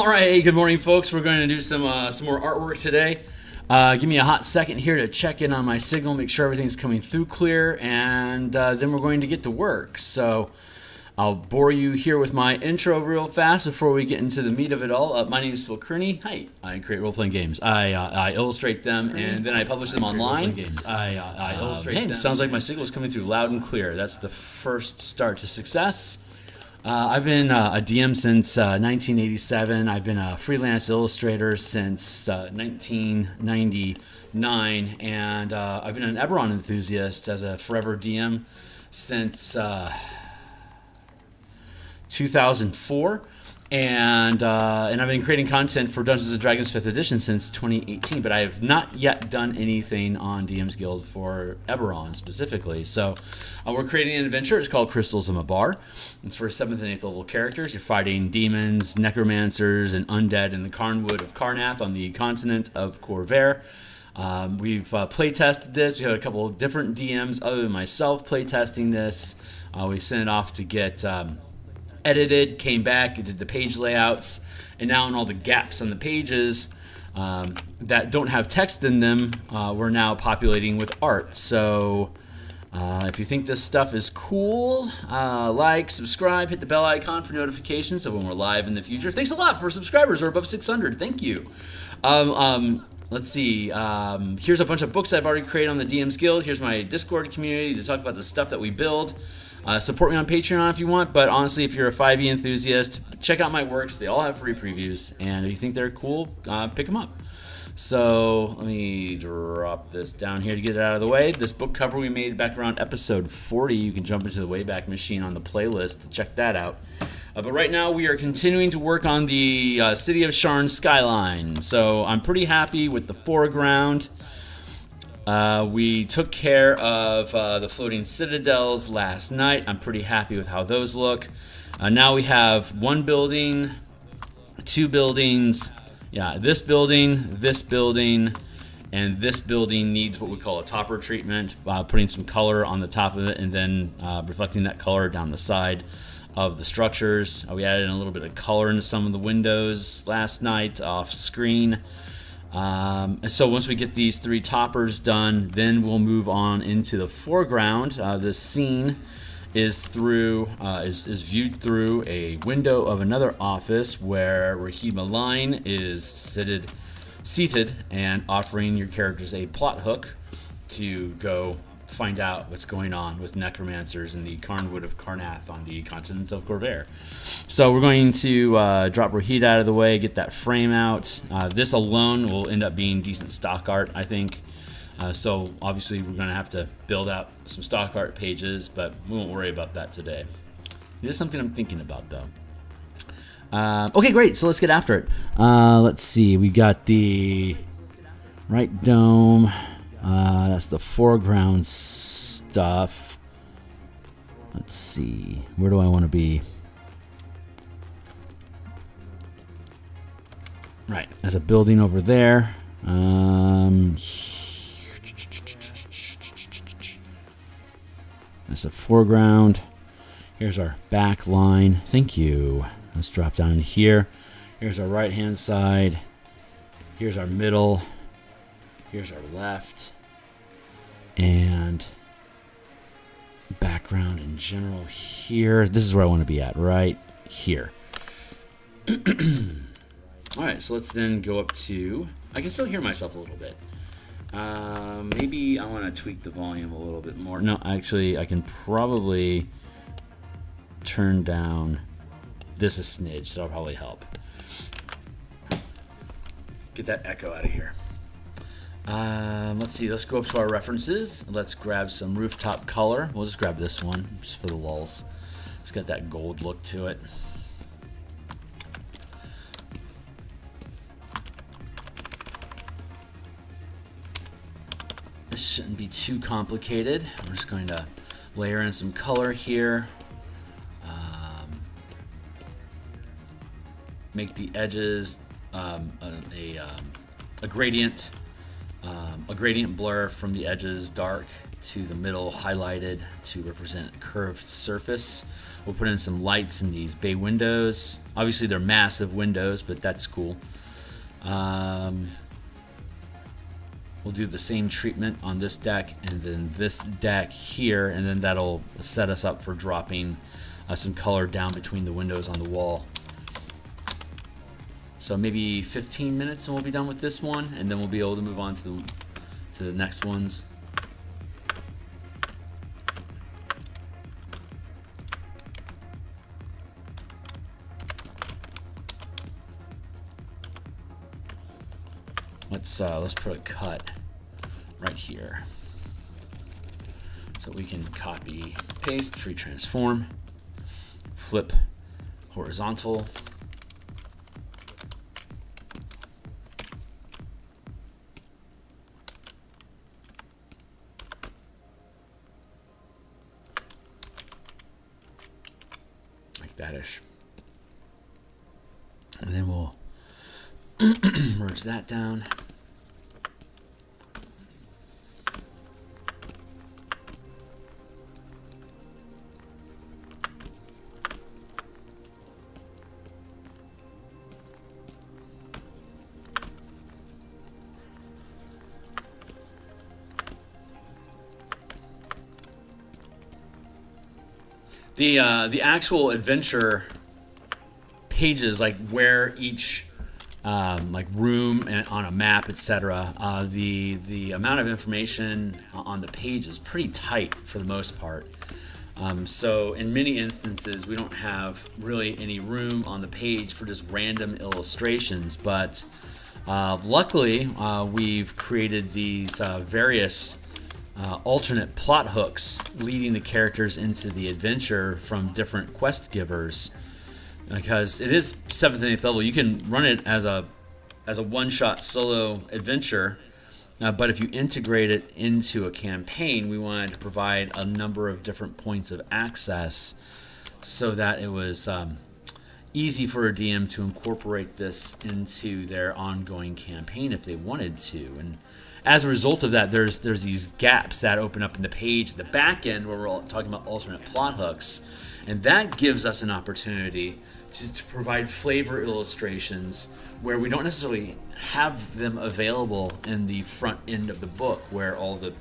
All right, hey, good morning, folks. We're going to do some more artwork today. Give me a hot second here to check in on my signal, make sure everything's coming through clear, and then we're going to get to work. So I'll bore you here with my intro real fast before we get into the meat of it all. My name is Phil Kearney. Hi, I create role-playing games. I illustrate them and then I publish them online. I illustrate them. Sounds like my signal is coming through loud and clear. That's the first start to success. I've been a DM since 1987. I've been a freelance illustrator since 1999, and I've been an Eberron enthusiast as a forever DM since 2004. And I've been creating content for Dungeons & Dragons 5th edition since 2018, but I have not yet done anything on DMsGuild for Eberron specifically. So we're creating an adventure. It's called Crystals of Mabar. It's for 7th and 8th level characters. You're fighting demons, necromancers, and undead in the Carnwood of Carnath on the continent of Corvair. We've play-tested this. We had a couple of different DMs other than myself play-testing this. We sent it off to get edited, came back, did the page layouts, and now in all the gaps on the pages that don't have text in them, we're now populating with art. So if you think this stuff is cool, like, subscribe, hit the bell icon for notifications so when we're live in the future. Thanks a lot for subscribers. We're above 600. Thank you. Let's see. Here's a bunch of books I've already created on the DMsGuild. Here's my Discord community to talk about the stuff that we build. Support me on Patreon if you want, but honestly, if you're a 5e enthusiast, check out my works. They all have free previews, and if you think they're cool, pick them up. So let me drop this down here to get it out of the way. This book cover we made back around episode 40. You can jump into the Wayback Machine on the playlist to check that out. But right now, we are continuing to work on the City of Sharn skyline. So I'm pretty happy with the foreground. We took care of the floating citadels last night. I'm pretty happy with how those look. Now we have one building, two buildings. Yeah, this building, and this building needs what we call a topper treatment, putting some color on the top of it and then reflecting that color down the side of the structures. We added in a little bit of color into some of the windows last night off screen. And so once we get these three toppers done, then we'll move on into the foreground. This scene is viewed through a window of another office where Rahim Align is seated and offering your characters a plot hook to go find out what's going on with necromancers in the Carnwood of Carnath on the continent of Corvair. So we're going to drop Rahid out of the way, get that frame out. This alone will end up being decent stock art, I think. So obviously we're going to have to build out some stock art pages, but we won't worry about that today. It is something I'm thinking about, though. Okay, great. So let's get after it. Let's see. We got the right dome. That's the foreground stuff. Let's see. Where do I want to be? Right. There's a building over there. That's the foreground. Here's our back line. Thank you. Let's drop down here. Here's our right-hand side. Here's our middle. Here's our left. And background in general here. This is where I want to be at, right here. All right, so let's then go up to... I can still hear myself a little bit. Maybe I want to tweak the volume a little bit more. No, actually, I can probably turn down this a smidge, so that'll probably help. Get that echo out of here. Let's see, let's go up to our references. Let's grab some rooftop color. We'll just grab this one, just for the lulz. It's got that gold look to it. This shouldn't be too complicated. I'm just going to layer in some color here. Make the edges a gradient. a gradient blur from the edges, dark to the middle, highlighted to represent a curved surface. We'll put in some lights in these bay windows. Obviously, they're massive windows, but that's cool. We'll do the same treatment on this deck and then this deck here, and then that'll set us up for dropping some color down between the windows on the wall. So maybe 15 minutes and we'll be done with this one, and then we'll be able to move on to the next ones. Let's put a cut right here so we can copy, paste, free transform, flip horizontal. Like that-ish. And then we'll merge that down. The actual adventure pages, like where each like room and on a map, etc. The amount of information on the page is pretty tight for the most part. So in many instances, we don't have really any room on the page for just random illustrations. But luckily, we've created these various alternate plot hooks leading the characters into the adventure from different quest givers, because it is 7th and 8th level. You can run it as a one-shot solo adventure, but if you integrate it into a campaign, we wanted to provide a number of different points of access so that it was easy for a DM to incorporate this into their ongoing campaign if they wanted to. And as a result of that, there's these gaps that open up in the page, the back end, where we're all talking about alternate plot hooks, and that gives us an opportunity to provide flavor illustrations where we don't necessarily have them available in the front end of the book, where all the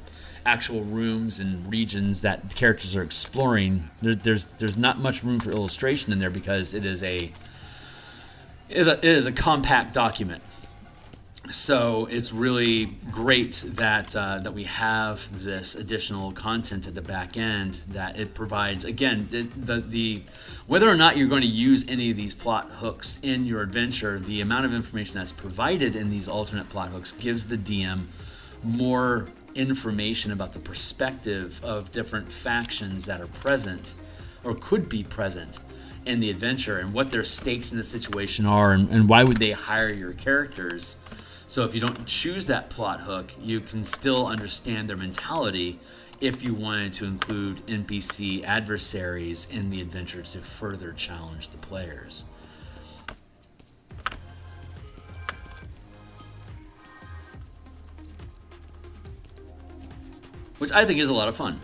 actual rooms and regions that the characters are exploring, there's not much room for illustration in there because it is a compact document. So it's really great that we have this additional content at the back end, that it provides, again, the whether or not you're going to use any of these plot hooks in your adventure, the amount of information that's provided in these alternate plot hooks gives the DM more information about the perspective of different factions that are present or could be present in the adventure, and what their stakes in the situation are, and why would they hire your characters. So if you don't choose that plot hook, you can still understand their mentality if you wanted to include NPC adversaries in the adventure to further challenge the players. Which I think is a lot of fun.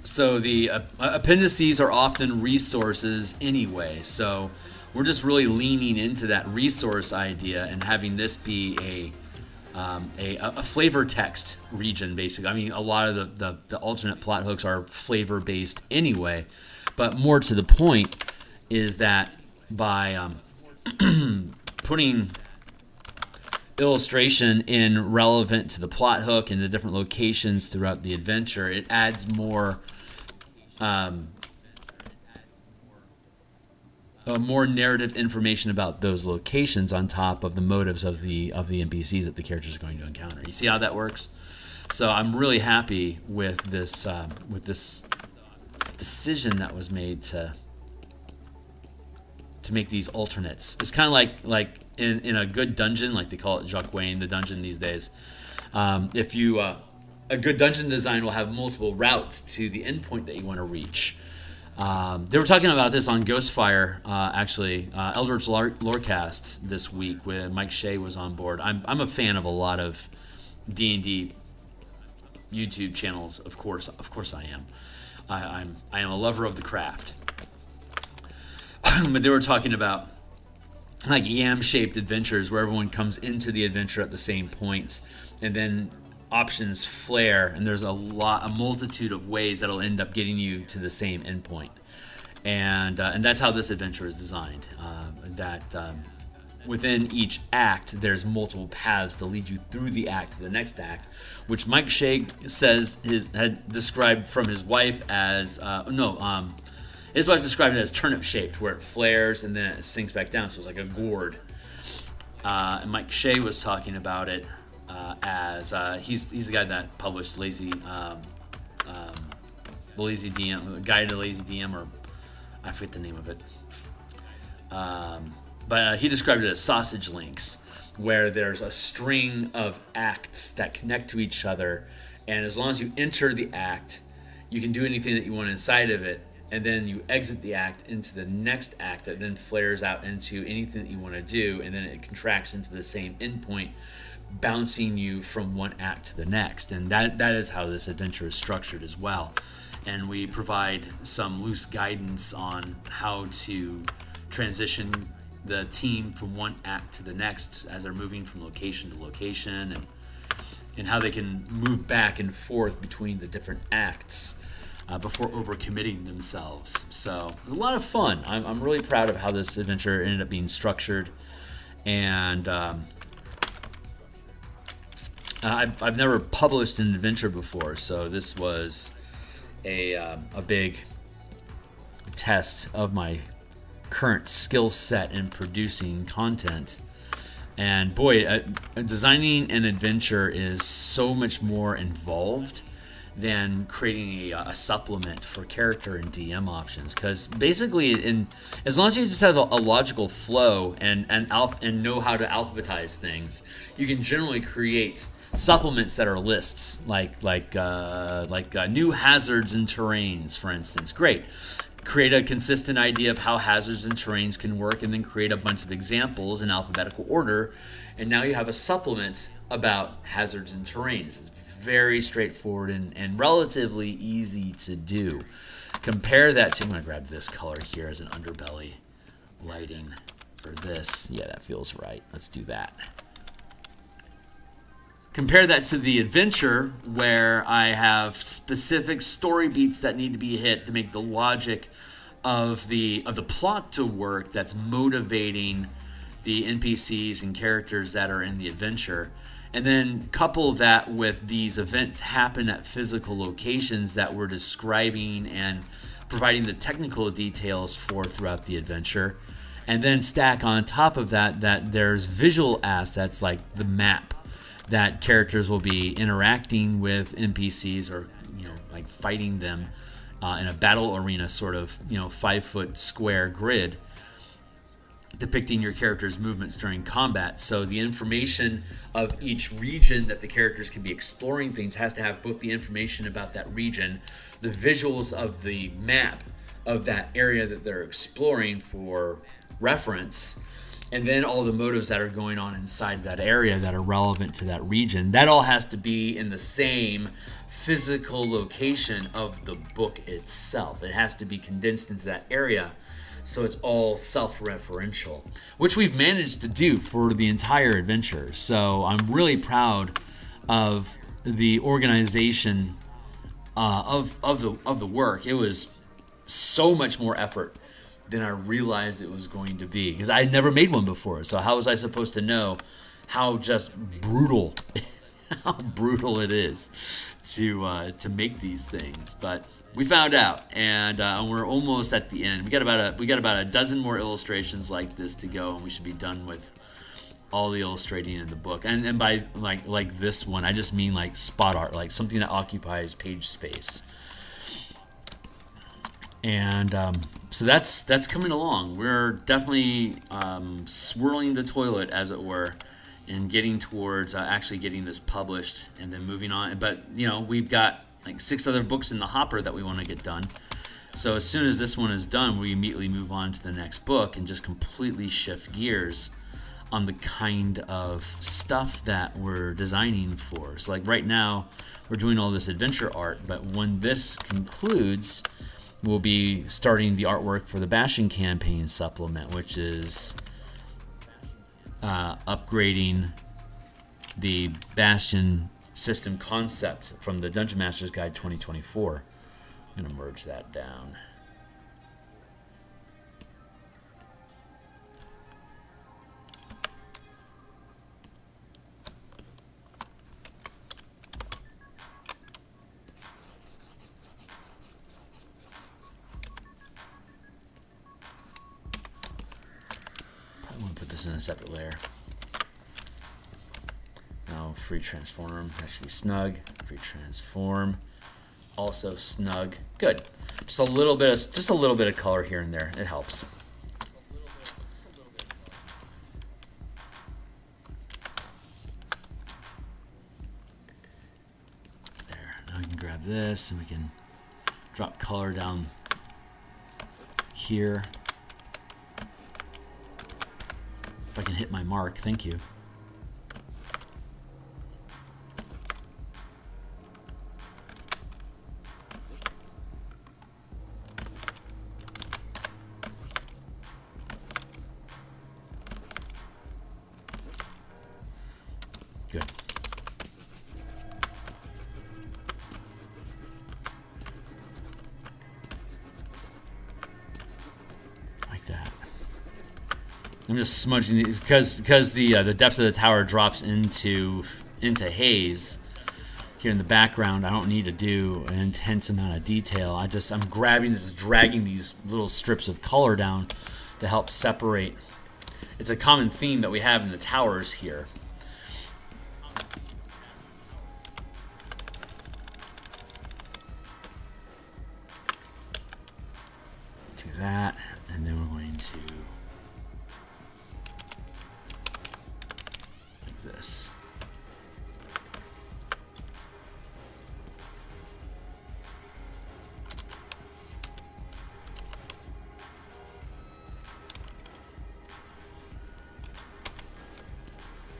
So the appendices are often resources anyway, so we're just really leaning into that resource idea and having this be a flavor text region, basically. I mean, a lot of the alternate plot hooks are flavor based anyway, but more to the point is that by putting illustration in relevant to the plot hook and the different locations throughout the adventure, it adds more more narrative information about those locations on top of the motives of the NPCs that the characters are going to encounter. You see how that works? So I'm really happy with this decision that was made to make these alternates. It's kind of like in a good dungeon, like they call it Jacques Wayne, the dungeon these days. If you a good dungeon design will have multiple routes to the endpoint that you want to reach. They were talking about this on Ghostfire, actually, Eldritch Lorecast this week, when Mike Shea was on board. I'm a fan of a lot of D&D YouTube channels, of course I am. I am a lover of the craft. But they were talking about like yam-shaped adventures where everyone comes into the adventure at the same point, and then options flare, and there's a multitude of ways that'll end up getting you to the same endpoint, and that's how this adventure is designed. Within each act, there's multiple paths to lead you through the act to the next act, which Mike Shea says had described from his wife as his wife described it as turnip shaped, where it flares and then it sinks back down, so it's like a gourd. And Mike Shea was talking about it as he's the guy that published Lazy DM, Guide to Lazy DM, or I forget the name of it. But he described it as sausage links, where there's a string of acts that connect to each other, and as long as you enter the act, you can do anything that you want inside of it, and then you exit the act into the next act that then flares out into anything that you want to do, and then it contracts into the same endpoint, bouncing you from one act to the next. And that is how this adventure is structured as well. And we provide some loose guidance on how to transition the team from one act to the next as they're moving from location to location, and how they can move back and forth between the different acts before overcommitting themselves. So it was a lot of fun. I'm really proud of how this adventure ended up being structured, and I've never published an adventure before, so this was a big test of my current skill set in producing content. And boy, designing an adventure is so much more involved than creating a supplement for character and DM options, because basically, as long as you just have a logical flow and know how to alphabetize things, you can generally create supplements that are lists, like new hazards and terrains, for instance. Great. Create a consistent idea of how hazards and terrains can work, and then create a bunch of examples in alphabetical order, and now you have a supplement about hazards and terrains. It's very straightforward and relatively easy to do. Compare that to, I'm going to grab this color here as an underbelly lighting for this. Yeah, that feels right. Let's do that. Compare that to the adventure, where I have specific story beats that need to be hit to make the logic of the plot to work, that's motivating the NPCs and characters that are in the adventure. And then couple that with these events happen at physical locations that we're describing and providing the technical details for throughout the adventure. And then stack on top of that there's visual assets like the map, that characters will be interacting with NPCs, or like fighting them in a battle arena, sort of 5-foot square grid depicting your character's movements during combat. So the information of each region that the characters can be exploring things has to have both the information about that region, the visuals of the map of that area that they're exploring for reference, and then all the motives that are going on inside that area that are relevant to that region. That all has to be in the same physical location of the book itself. It has to be condensed into that area, so it's all self-referential, which we've managed to do for the entire adventure. So I'm really proud of the organization of the work. It was so much more effort than I realized it was going to be, because I had never made one before. So how was I supposed to know how just brutal it is to make these things? But we found out, and we're almost at the end. We got about a dozen more illustrations like this to go, and we should be done with all the illustrating in the book. And by like this one, I just mean like spot art, like something that occupies page space. And so that's coming along. We're definitely swirling the toilet, as it were, and getting towards actually getting this published and then moving on. But we've got like 6 other books in the hopper that we want to get done. So as soon as this one is done, we immediately move on to the next book and just completely shift gears on the kind of stuff that we're designing for. So like right now, we're doing all this adventure art, but when this concludes, we'll be starting the artwork for the Bastion campaign supplement, which is upgrading the Bastion system concept from the Dungeon Master's Guide 2024. I'm going to merge that down. Probably want to put this in a separate layer. Now, free transform. That should be snug. Free transform. Also snug. Good. Just a little bit of color here and there. It helps. There. Now we can grab this and we can drop color down here. If I can hit my mark, thank you. Good. Like that. I'm just smudging it because the depth of the tower drops into haze here in the background. I don't need to do an intense amount of detail. I'm grabbing this, dragging these little strips of color down to help separate. It's a common theme that we have in the towers here. Do that, and then we're going to like this.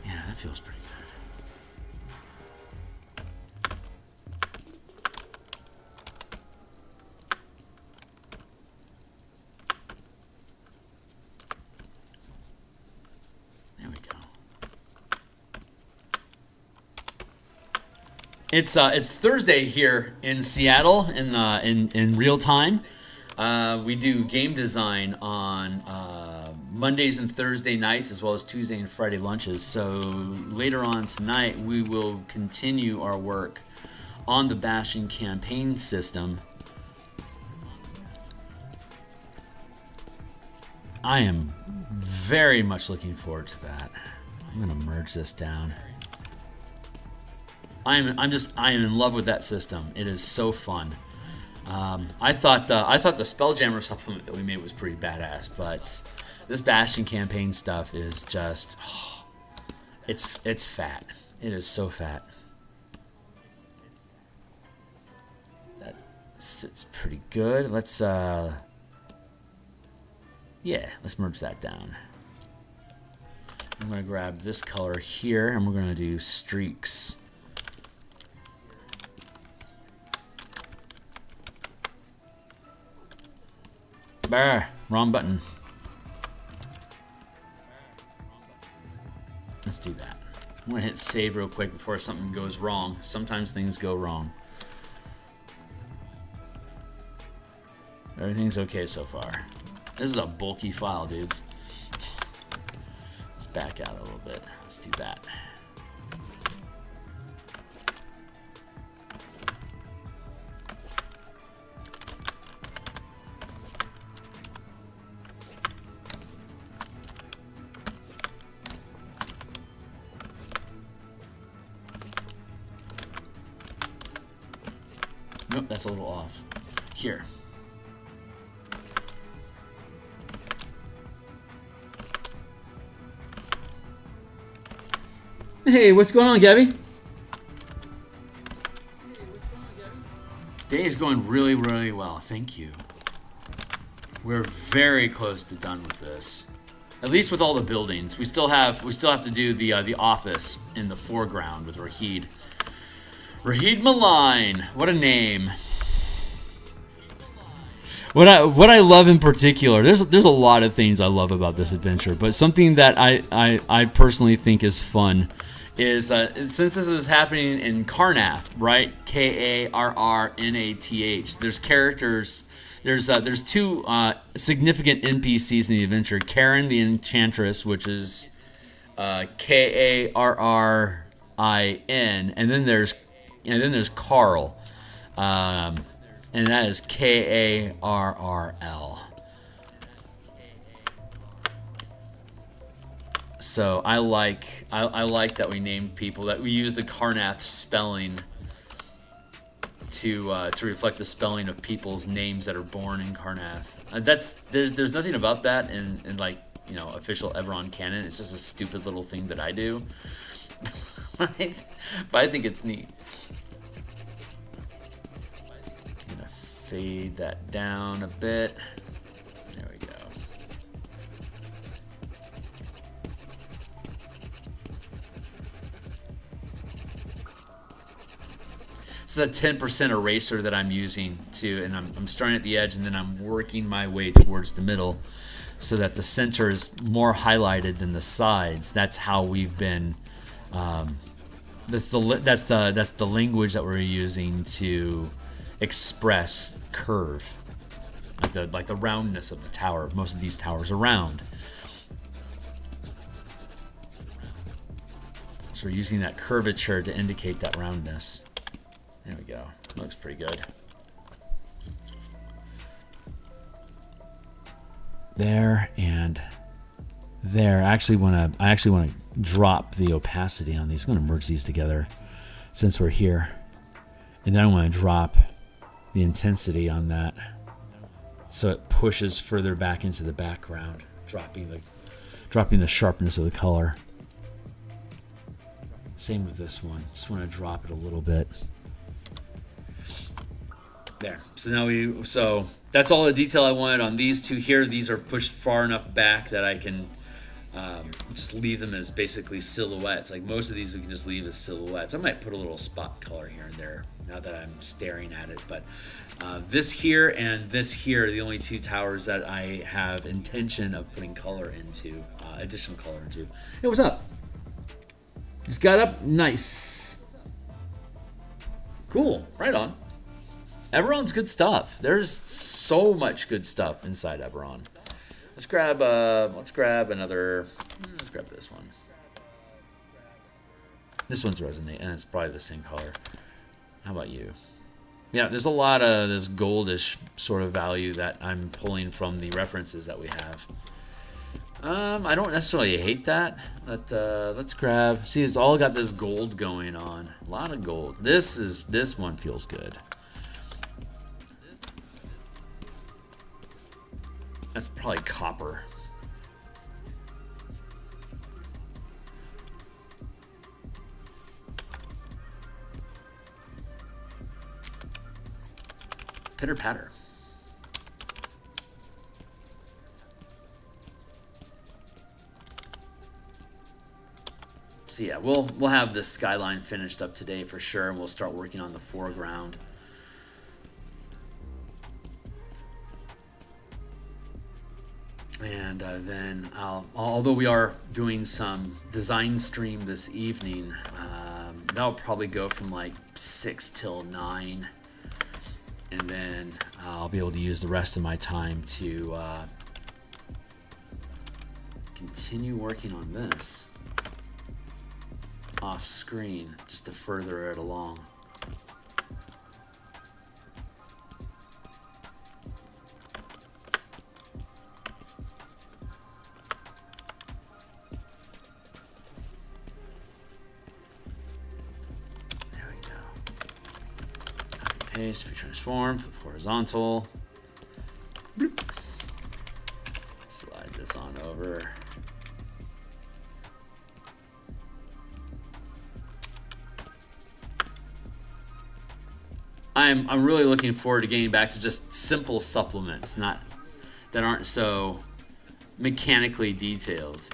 Yeah, that feels pretty good. There we go. It's Thursday here in Seattle in real time. We do game design on Mondays and Thursday nights, as well as Tuesday and Friday lunches. So later on tonight, we will continue our work on the Bastion campaign system. I am very much looking forward to that. I'm gonna merge this down. I am in love with that system. It is so fun. I thought the Spelljammer supplement that we made was pretty badass, but this Bastion campaign stuff is just, it's fat. It is so fat. That sits pretty good. Let's merge that down. I'm gonna grab this color here, and we're gonna do streaks. Bah, wrong button. Let's do that. I'm gonna hit save real quick before something goes wrong. Sometimes things go wrong. Everything's okay so far. This is a bulky file, dudes. Let's back out a little bit. Let's do that. Nope, that's a little off. Here. Hey, what's going on, Gabby? Day is going really, really well. Thank you. We're very close to done with this. At least with all the buildings. We still have to do the office in the foreground with Rahid. Rahid Malign. What a name. What I love in particular, there's a lot of things I love about this adventure, but something that I personally think is fun is since this is happening in Karrnath, right? Karrnath. There's characters. There's two significant NPCs in the adventure. Karen the Enchantress, which is Karrin, and then there's Carl, and that is Karrl. So I like that we named people, that we use the Karrnath spelling to reflect the spelling of people's names that are born in Karrnath. There's nothing about that in like, you know, official Eberron canon. It's just a stupid little thing that I do. But I think it's neat. I'm gonna fade that down a bit. There we go. This is a 10% eraser that I'm using too, and I'm starting at the edge and then I'm working my way towards the middle so that the center is more highlighted than the sides. That's how we've been. That's the language that we're using to express curve, like the roundness of the tower. Most of these towers are round, so we're using that curvature to indicate that roundness. There we go. Looks pretty good. There and there. I actually want to drop the opacity on these. I'm going to merge these together since we're here, and then I want to drop the intensity on that so it pushes further back into the background, dropping the sharpness of the color. Same with this one. Just want to drop it a little bit. There. So that's all the detail I wanted on these two here. These are pushed far enough back that I can just leave them as basically silhouettes. Like most of these we can just leave as silhouettes. I might put a little spot color here and there now that I'm staring at it. But this here and this here are the only two towers that I have intention of putting color into, additional color into. Hey, what's up? Just got up. Nice. Cool. Right on. Eberron's good stuff. There's so much good stuff inside Eberron. Let's grab another. Let's grab this one. This one's resonate, and it's probably the same color. How about you? Yeah, there's a lot of this goldish sort of value that I'm pulling from the references that we have. I don't necessarily hate that, but let's grab. See, it's all got this gold going on. A lot of gold. This one feels good. That's probably copper. Pitter patter. So yeah, we'll have this skyline finished up today for sure, and we'll start working on the foreground. And then although we are doing some design stream this evening, that'll probably go from like 6 till 9. And then I'll be able to use the rest of my time to continue working on this off screen, just to further it along. Paste, transform, flip horizontal. Bloop. Slide this on over. I'm really looking forward to getting back to just simple supplements, not that aren't so mechanically detailed.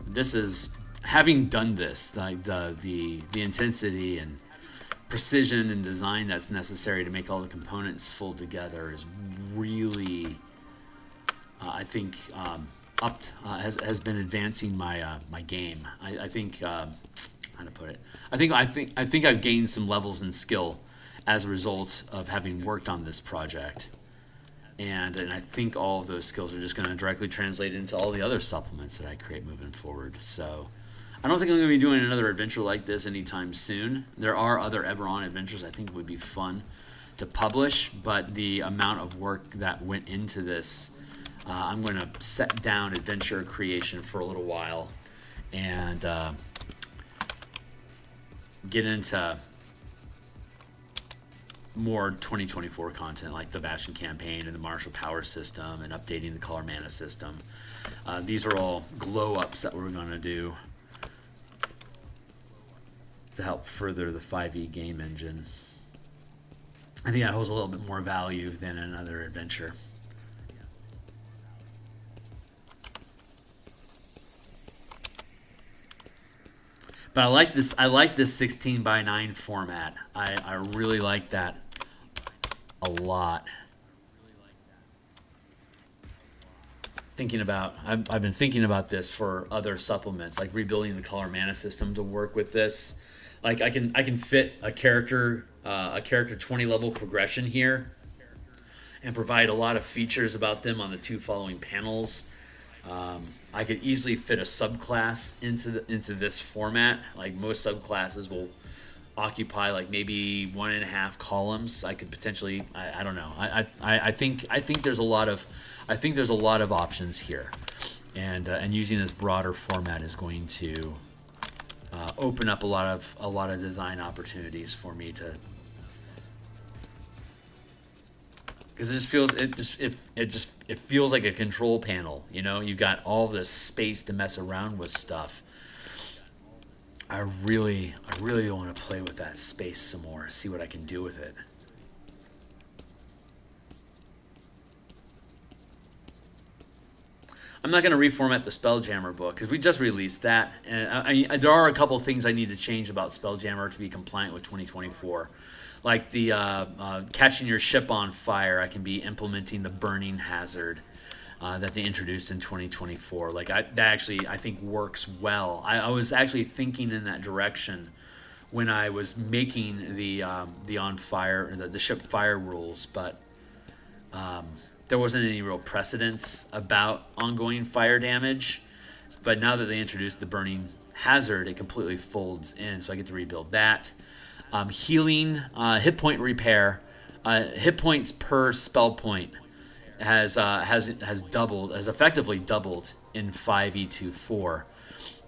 This is, having done this, like the intensity and precision and design that's necessary to make all the components fold together is really, I think, has been advancing my my game. I think, how to put it? I think I've gained some levels in skill as a result of having worked on this project. And I think all of those skills are just going to directly translate into all the other supplements that I create moving forward. So I don't think I'm going to be doing another adventure like this anytime soon. There are other Eberron adventures I think would be fun to publish, but the amount of work that went into this, I'm going to set down adventure creation for a little while and get into more 2024 content like the Bastion campaign and the martial power system and updating the color mana system. These are all glow ups that we're going to do to help further the 5e game engine. I think that holds a little bit more value than another adventure. But I like this 16 by 9 format. I really like that a lot. I've been thinking about this for other supplements, like rebuilding the color mana system to work with this. Like I can fit a character 20 level progression here and provide a lot of features about them on the 2 following panels. I could easily fit a subclass into this format. Like most subclasses will occupy like maybe 1.5 columns. I could potentially, I don't know. I think there's a lot of options here, and using this broader format is going to open up a lot of design opportunities for me to. Because it feels like a control panel, you know. You've got all this space to mess around with stuff. I really want to play with that space some more, see what I can do with it. I'm not going to reformat the Spelljammer book because we just released that, and there are a couple things I need to change about Spelljammer to be compliant with 2024. Like the catching your ship on fire, I can be implementing the burning hazard that they introduced in 2024. Like that actually, I think, works well. I was actually thinking in that direction when I was making the on fire, the ship fire rules, but there wasn't any real precedence about ongoing fire damage. But now that they introduced the burning hazard, it completely folds in, so I get to rebuild that. Healing, hit point repair, hit points per spell point has effectively doubled in 5e24.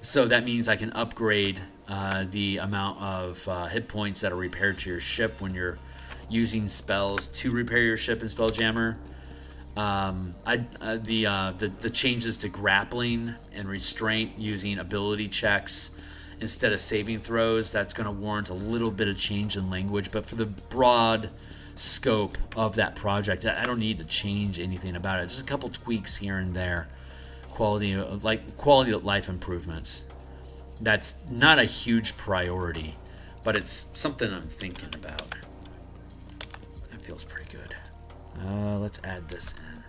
So that means I can upgrade the amount of hit points that are repaired to your ship when you're using spells to repair your ship in Spelljammer. The changes to grappling and restraint using ability checks instead of saving throws, that's going to warrant a little bit of change in language. But for the broad scope of that project, I don't need to change anything about it. Just a couple tweaks here and there. Quality of life improvements. That's not a huge priority, but it's something I'm thinking about. That feels pretty good. Let's add this in.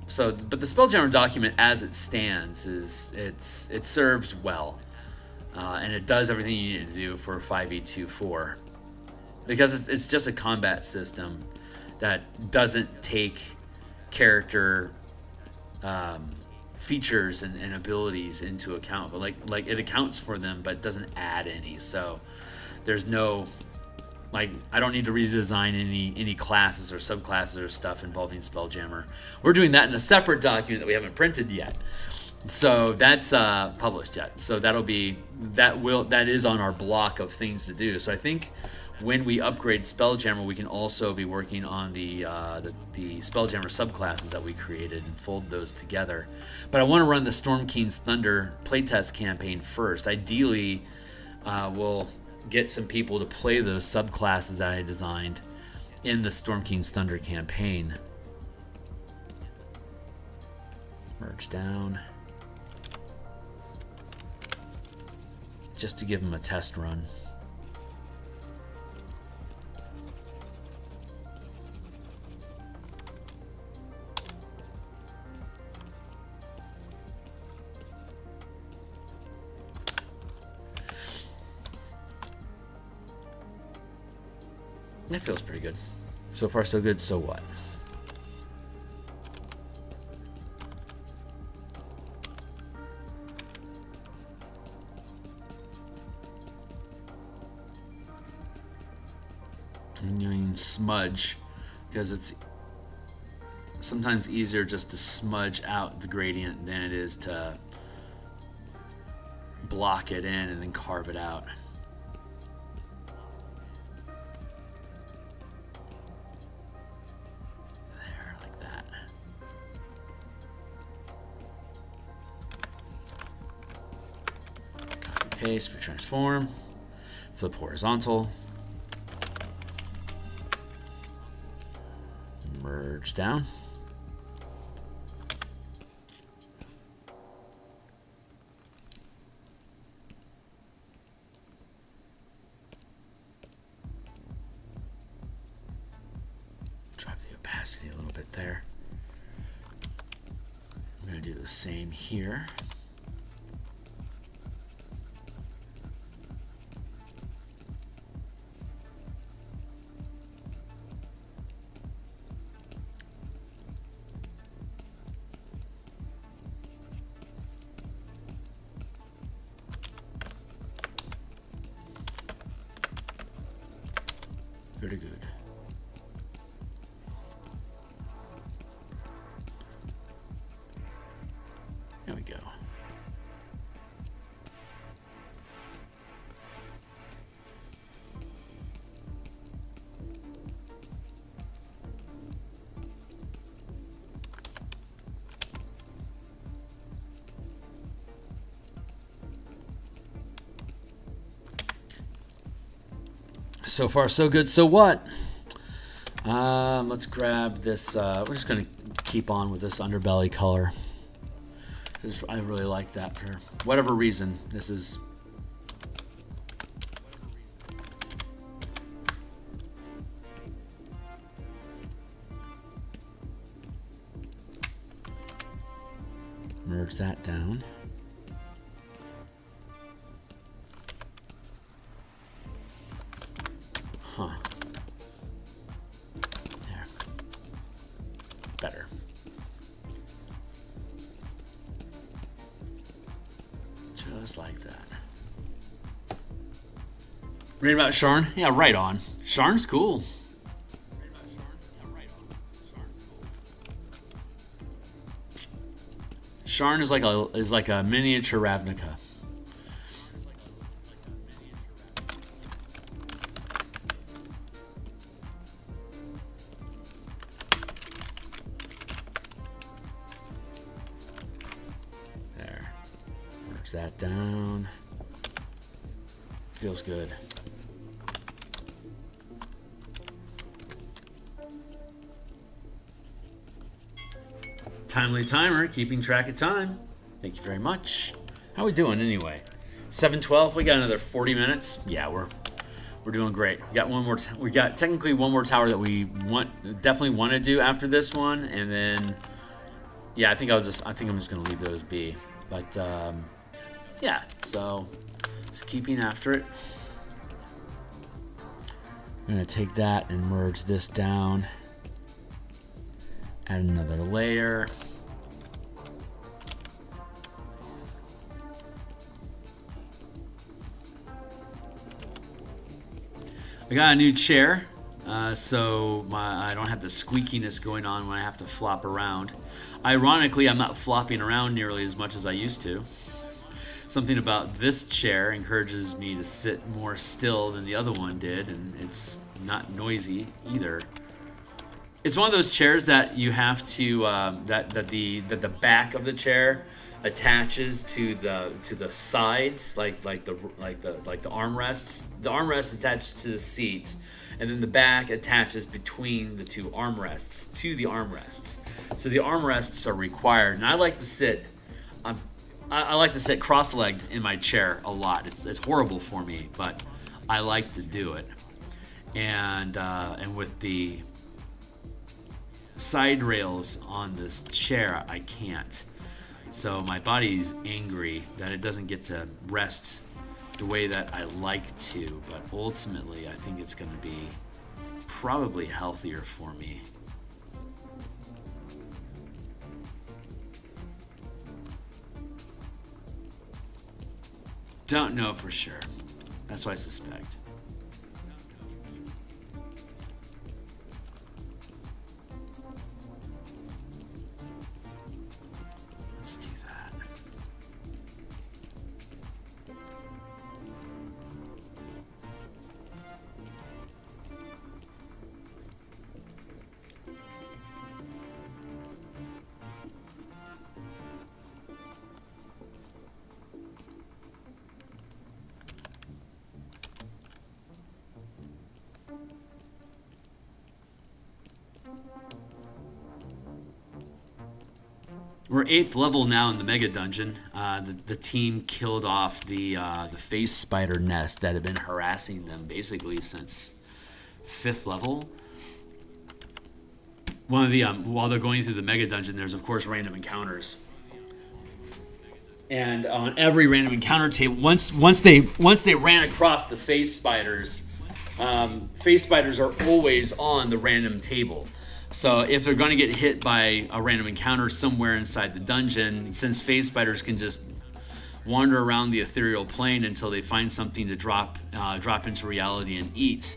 So, but the Spelljammer document as it stands it serves well, and it does everything you need to do for 5e24, because it's just a combat system that doesn't take character features and abilities into account, but like it accounts for them, but doesn't add any. So there's no. Like, I don't need to redesign any classes or subclasses or stuff involving Spelljammer. We're doing that in a separate document that we haven't printed yet. So that's published yet. So that is on our block of things to do. So I think when we upgrade Spelljammer, we can also be working on the Spelljammer subclasses that we created and fold those together. But I want to run the Storm King's Thunder playtest campaign first. Ideally, we'll get some people to play those subclasses that I designed in the Storm King's Thunder campaign. Merge down. Just to give them a test run. That feels pretty good. So far, so good. So what? I'm doing smudge because it's sometimes easier just to smudge out the gradient than it is to block it in and then carve it out. There, like that. Copy paste for transform. Flip horizontal. Merge down. Drop the opacity a little bit there. I'm going to do the same here. Pretty good. There we go. So far, so good. So what? Let's grab this. We're just going to keep on with this underbelly color. I really like that for whatever reason. This is... Merge that down. Huh. There. Better. Just like that. Read about Sharn? Yeah, right on. Sharn's cool. Sharn is like a miniature Ravnica. There. Works that down. Feels good. Timely timer, keeping track of time. Thank you very much. How are we doing anyway? 7:12. We got another 40 minutes. Yeah, we're doing great. We got one more. We got technically one more tower that we definitely want to do after this one, and then yeah, I think I'm just gonna leave those be. But yeah, so just keeping after it. I'm gonna take that and merge this down. Add another layer. I got a new chair, so I don't have the squeakiness going on when I have to flop around. Ironically, I'm not flopping around nearly as much as I used to. something about this chair encourages me to sit more still than the other one did, and it's not noisy either. It's one of those chairs that you have to that the back of the chair attaches to the sides, like the armrests. The armrests attached to the seat, and then the back attaches between the two armrests to the armrests. So the armrests are required, and I like to sit. I like to sit cross-legged in my chair a lot. It's horrible for me, but I like to do it. And with the side rails on this chair, I can't. So my body's angry that it doesn't get to rest the way that I like to. But ultimately, I think it's going to be probably healthier for me. Don't know for sure. That's what I suspect. Let's do that. We're 8th level now in the mega dungeon. The team killed off the face spider nest that had been harassing them basically since 5th level. One of the while they're going through the mega dungeon, there's of course random encounters, and on every random encounter table, once they ran across the face spiders are always on the random table. So if they're going to get hit by a random encounter somewhere inside the dungeon, since phase spiders can just wander around the ethereal plane until they find something to drop into reality and eat,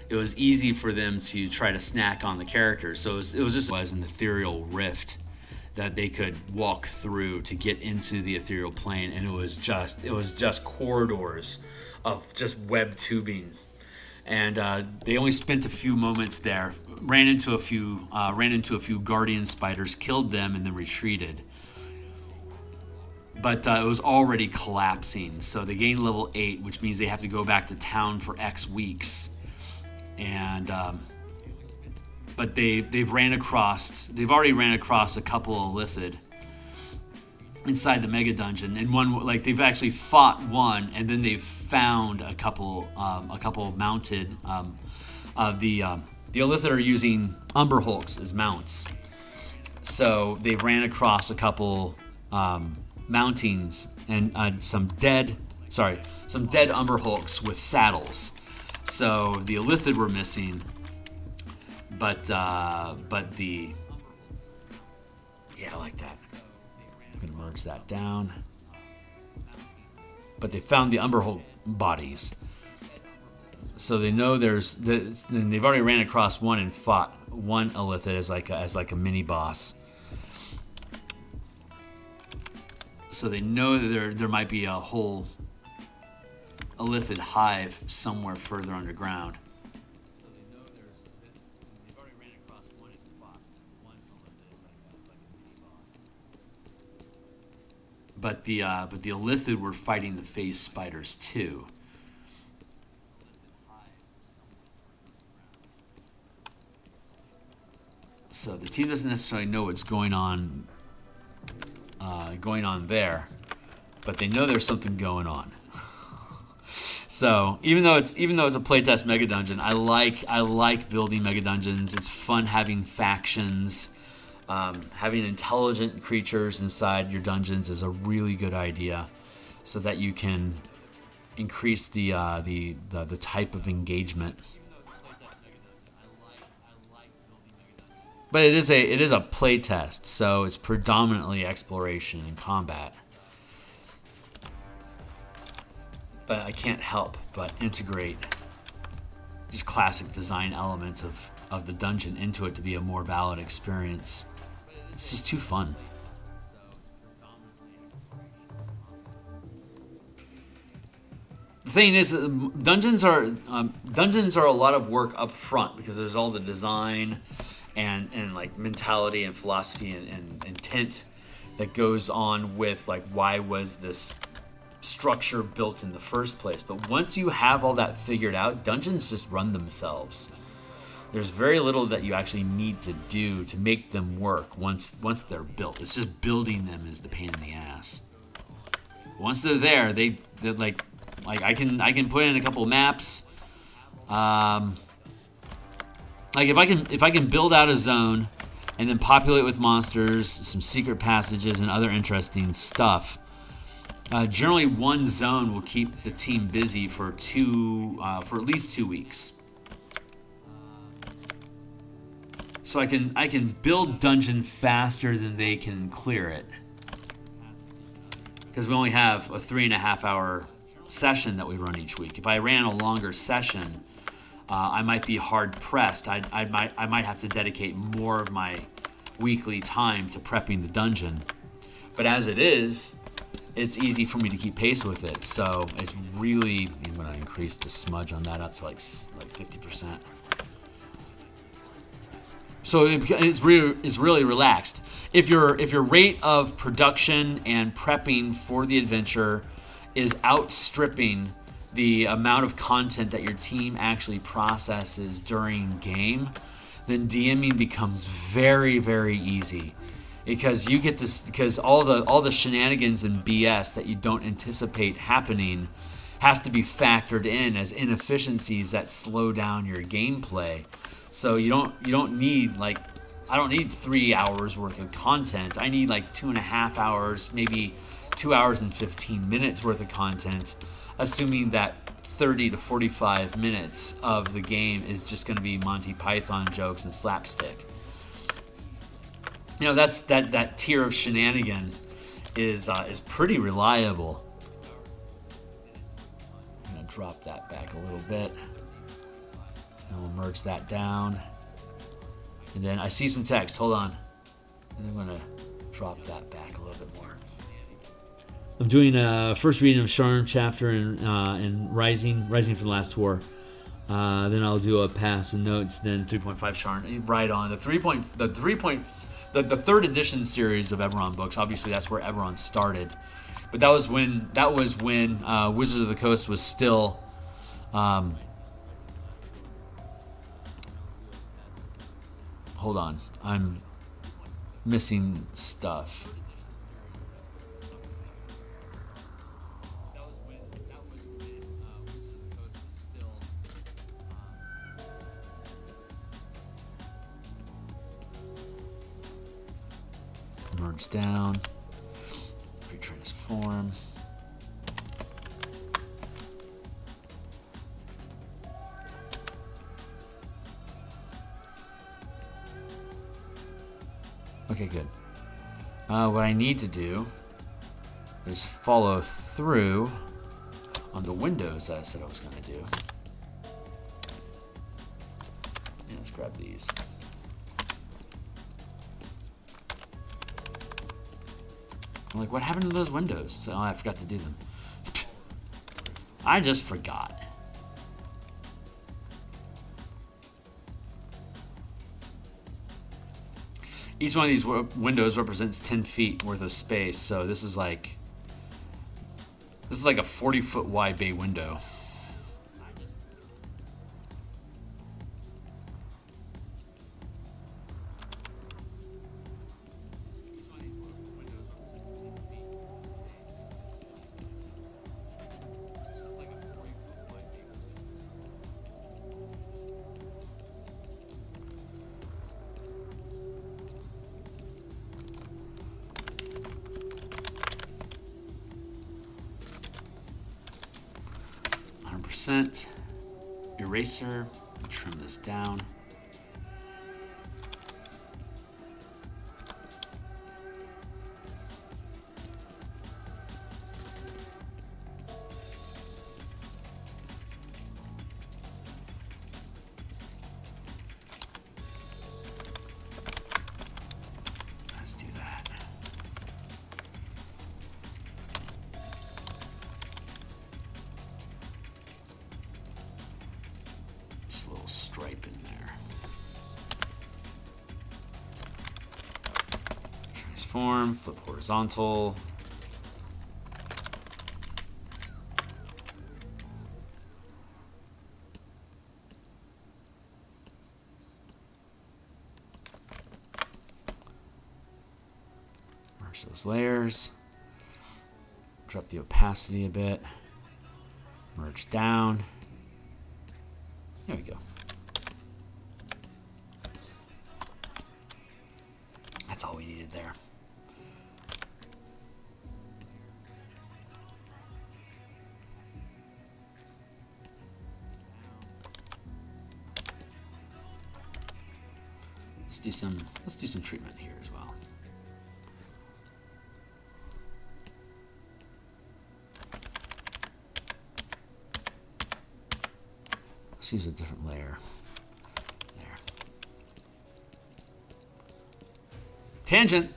it was easy for them to try to snack on the characters. So it was just an ethereal rift that they could walk through to get into the ethereal plane, and it was just corridors of just web tubing. And they only spent a few moments there, ran into a few guardian spiders, killed them, and then retreated. But it was already collapsing, so they gained level 8, which means they have to go back to town for X weeks. And but they've already ran across a couple of Lithid inside the mega dungeon, and one, like, they've actually fought one, and then they've found a couple mounted. The Illithid are using Umber Hulks as mounts, so they ran across a couple mountings and some dead Umber Hulks with saddles. So the Illithid were missing, but I like that. I'm gonna merge that down. But they found the Umber Hulk bodies, so they know they've already ran across one and fought one Illithid as like a mini boss. So they know that there might be a whole Illithid hive somewhere further underground. But the Illithid were fighting the phase spiders too. So the team doesn't necessarily know what's going on there, but they know there's something going on. So even though it's a playtest mega dungeon, I like building mega dungeons. It's fun having factions. Having intelligent creatures inside your dungeons is a really good idea, so that you can increase the type of engagement. But it is a play test, so it's predominantly exploration and combat. But I can't help but integrate just classic design elements of the dungeon into it to be a more valid experience. It's just too fun. the thing is, dungeons are a lot of work up front because there's all the design and like mentality and philosophy and intent that goes on with like why was this structure built in the first place. But once you have all that figured out, dungeons just run themselves. There's very little that you actually need to do to make them work once they're built. It's just building them is the pain in the ass. Once they're there, they're like I can put in a couple of maps. Like if I can build out a zone and then populate with monsters, some secret passages, and other interesting stuff. Generally, one zone will keep the team busy for at least 2 weeks. So I can build dungeon faster than they can clear it, because we only have a 3.5 hour session that we run each week. If I ran a longer session, I might be hard pressed. I might have to dedicate more of my weekly time to prepping the dungeon. But as it is, it's easy for me to keep pace with it. So it's really, I'm gonna increase the smudge on that up to like 50%. So it's really relaxed. If your rate of production and prepping for the adventure is outstripping the amount of content that your team actually processes during game, then DMing becomes very, very easy, because you get this, because all the shenanigans and BS that you don't anticipate happening has to be factored in as inefficiencies that slow down your gameplay. So you don't need I don't need 3 hours worth of content. I need like 2.5 hours, maybe 2 hours and 15 minutes worth of content, assuming that 30 to 45 minutes of the game is just going to be Monty Python jokes and slapstick. You know, that's that tier of shenanigan is pretty reliable. I'm gonna drop that back a little bit. And we'll merge that down. And then I see some text. Hold on. And I'm going to drop that back a little bit more. I'm doing a first reading of Sharn chapter and Rising for the last tour. Then I'll do a pass and notes. Then 3.5 Sharn. Right on. The third edition series of Eberron books. Obviously, that's where Eberron started. But that was when Wizards of the Coast was still. Hold on, I'm missing stuff. Merge down, retransform. Okay, good. What I need to do is follow through on the windows that I said I was going to do. Yeah, let's grab these. I'm like, what happened to those windows? So, I forgot to do them. I just forgot. Each one of these windows represents 10 feet worth of space, so this is like a 40-foot wide bay window. Eraser, trim this down. Let's do that. swipe in there. Transform, flip horizontal. Merge those layers. Drop the opacity a bit. Merge down. There we go. That's all we needed there. Let's do some treatment here as well. Let's use a different layer. There. Tangent.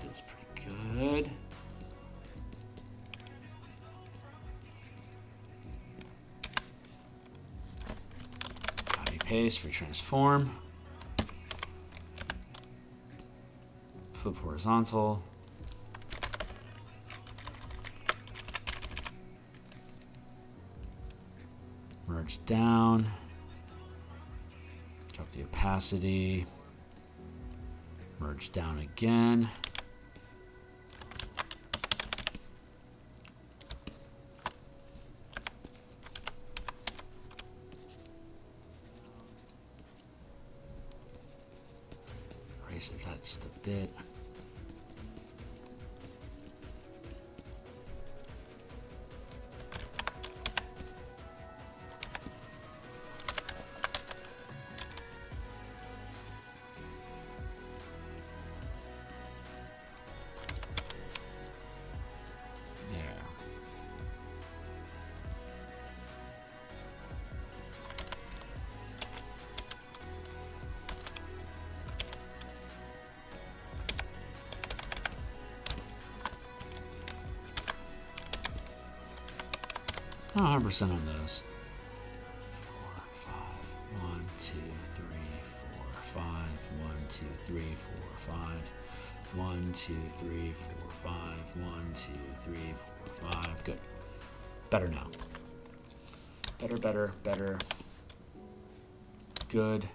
Feels pretty good. Copy paste for transform. Flip horizontal. Merge down. Drop the opacity. Merge down again. Raise that just a bit. Not 100% on those. 4, 5, 1, 2, 3, 4, 5, 1, 2, 3, 4, 5, 1, 2, 3, 4, 5, 1, 2, 3, 4, 5. Good. Better now. Better, better, better. Good.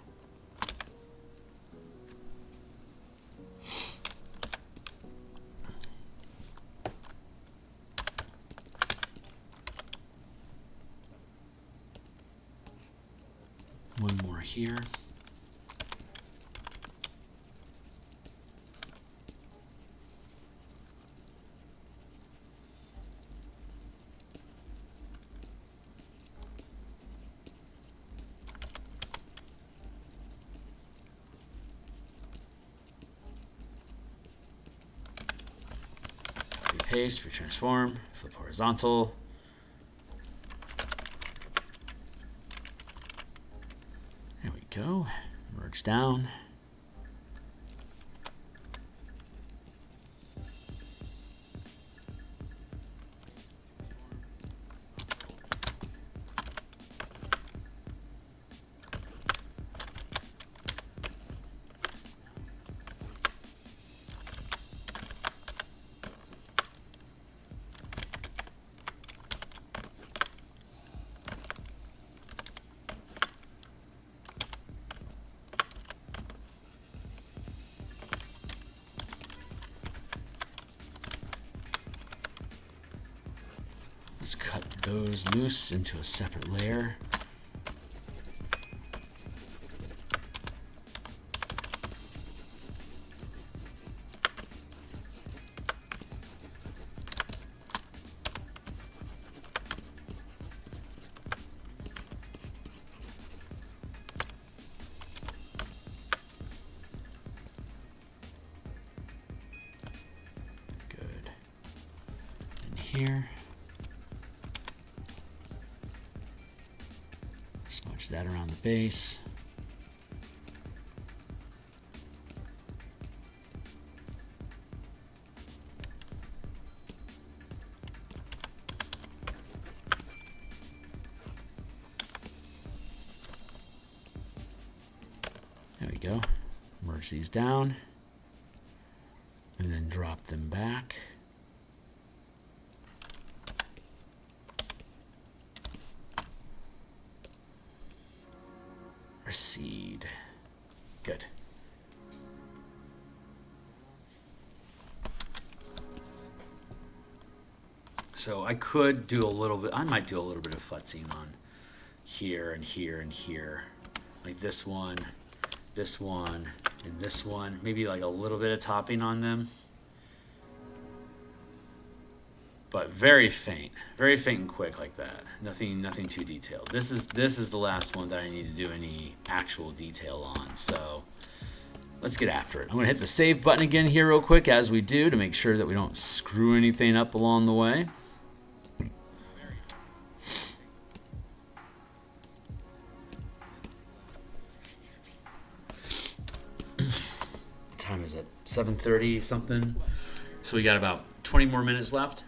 One more here. Paste for transform, flip horizontal. There we go. Merge down. those loose into a separate layer. Here. Smudge that around the base. There we go. Merge these down and then drop them back. Seed. Good. So I could do a little bit, I might do a little bit of futzing on here and here and here. Like this one, and this one. Maybe like a little bit of topping on them. But very faint and quick like that. Nothing too detailed. This is the last one that I need to do any actual detail on. So let's get after it. I'm gonna hit the save button again here real quick as we do to make sure that we don't screw anything up along the way. What time is it? 7:30 something. So we got about 20 more minutes left.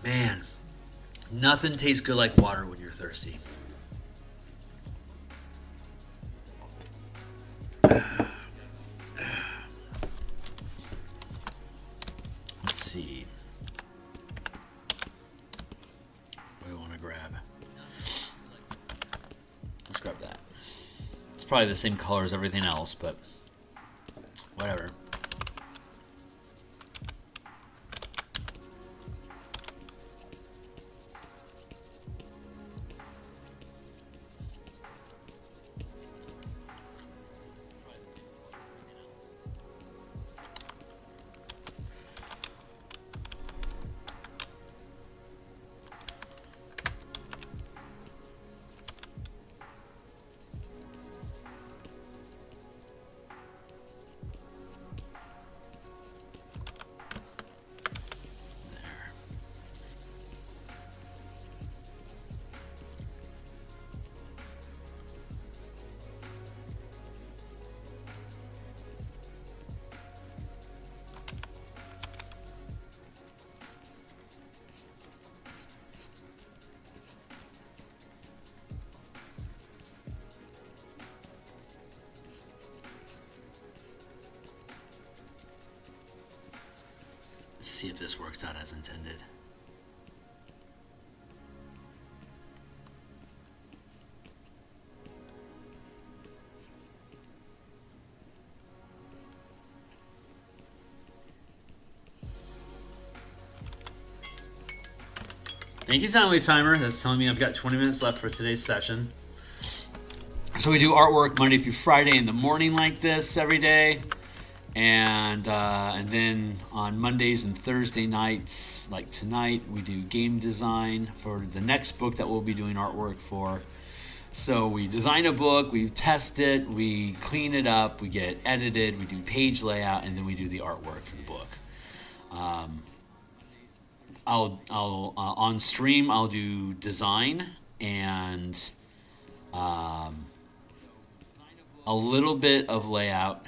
Man, nothing tastes good like water when you're thirsty. Let's see. What do we want to grab? Let's grab that. It's probably the same color as everything else, but whatever. Let's see if this works out as intended. Thank you, Timely Timer. That's telling me I've got 20 minutes left for today's session. So we do artwork Monday through Friday in the morning like this every day. And then on Mondays and Thursday nights, like tonight, we do game design for the next book that we'll be doing artwork for. So we design a book, we test it, we clean it up, we get it edited, we do page layout, and then we do the artwork for the book. I'll on stream I'll do design and a little bit of layout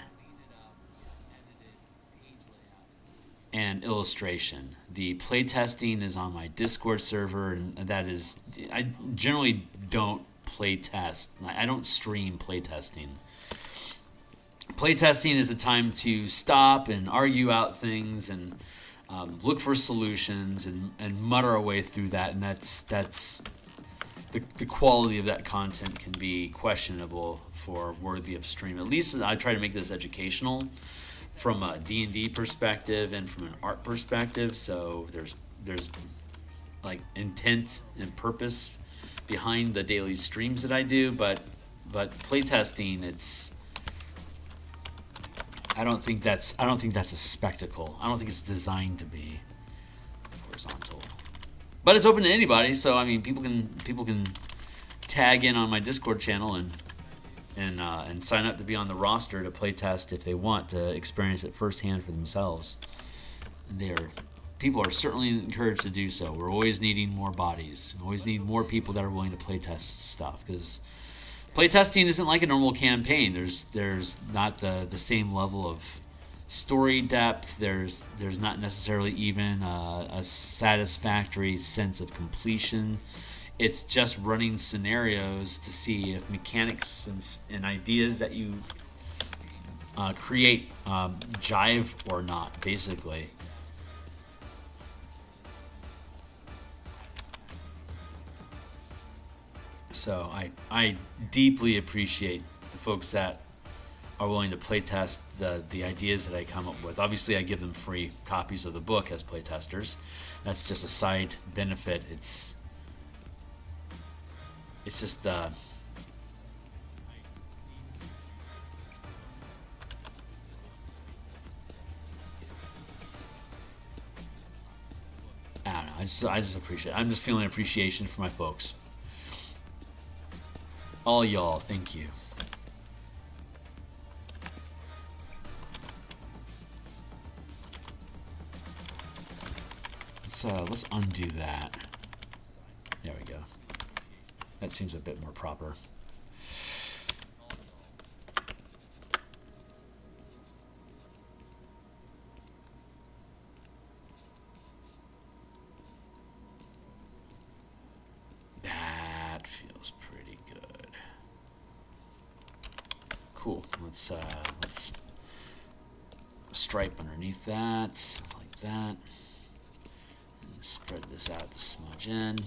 and illustration. The playtesting is on my Discord server, and that is, I generally don't playtest. I don't stream playtesting. Playtesting is a time to stop and argue out things and look for solutions and mutter our way through that, and that's the quality of that content can be questionable for worthy of stream. At least I try to make this educational from a D&D perspective and from an art perspective. So there's like intent and purpose behind the daily streams that I do, but playtesting, I don't think that's a spectacle. I don't think it's designed to be horizontal. But it's open to anybody, so I mean people can tag in on my Discord channel and sign up to be on the roster to playtest if they want to experience it firsthand for themselves. People are certainly encouraged to do so. We're always needing more bodies. We always need more people that are willing to playtest stuff, because playtesting isn't like a normal campaign. There's not the same level of story depth. There's not necessarily even a satisfactory sense of completion. It's just running scenarios to see if mechanics and ideas that you create jive or not, basically. So I deeply appreciate the folks that are willing to playtest the ideas that I come up with. Obviously, I give them free copies of the book as playtesters. That's just a side benefit. It's just I don't know. I just appreciate it. I'm just feeling appreciation for my folks. All y'all, thank you. Let's undo that. There we go. That seems a bit more proper. That feels pretty good. Cool. Let's stripe underneath that, like that. And spread this out to smudge in.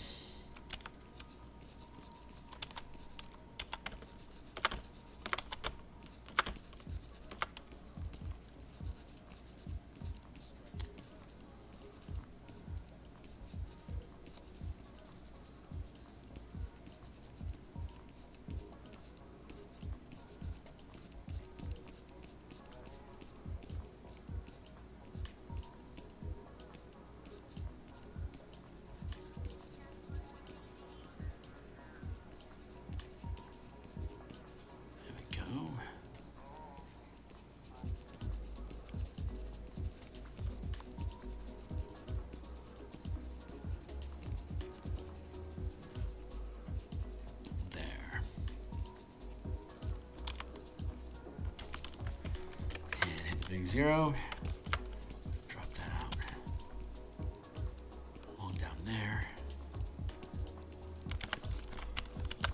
Big 0. Drop that out. Along down there.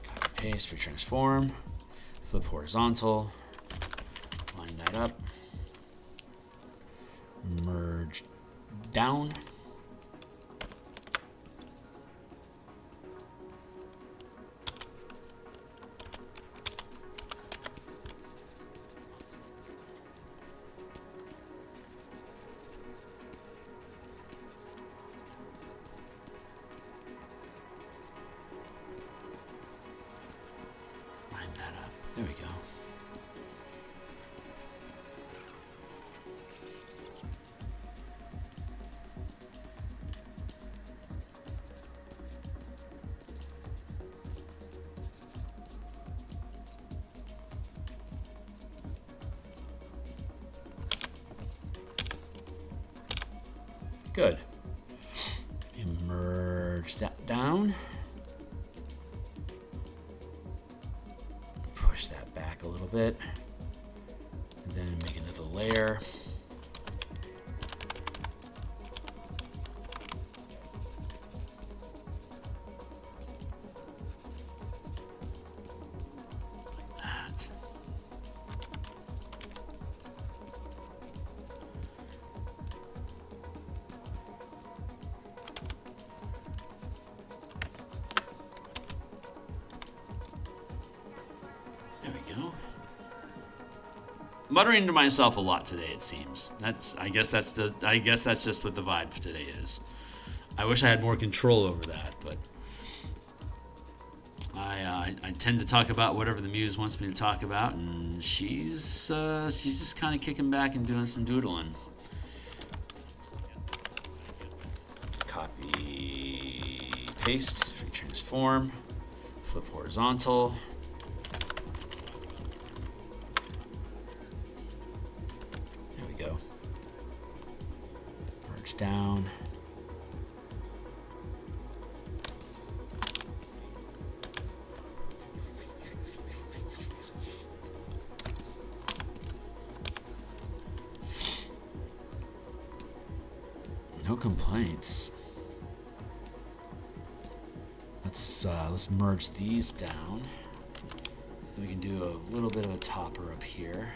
Copy paste for transform. Flip horizontal. Line that up. Merge down. There we go. Good. And merge that down. Push that back a little bit. And then make another layer. Like that. There we go. muttering to myself a lot today. It seems I guess that's just what the vibe today is. I wish I had more control over that, but I tend to talk about whatever the muse wants me to talk about, and she's just kind of kicking back and doing some doodling. Copy, paste, free transform, flip horizontal. There we go. Merge down. No complaints. Let's merge these down. Then we can do a little bit of a topper up here.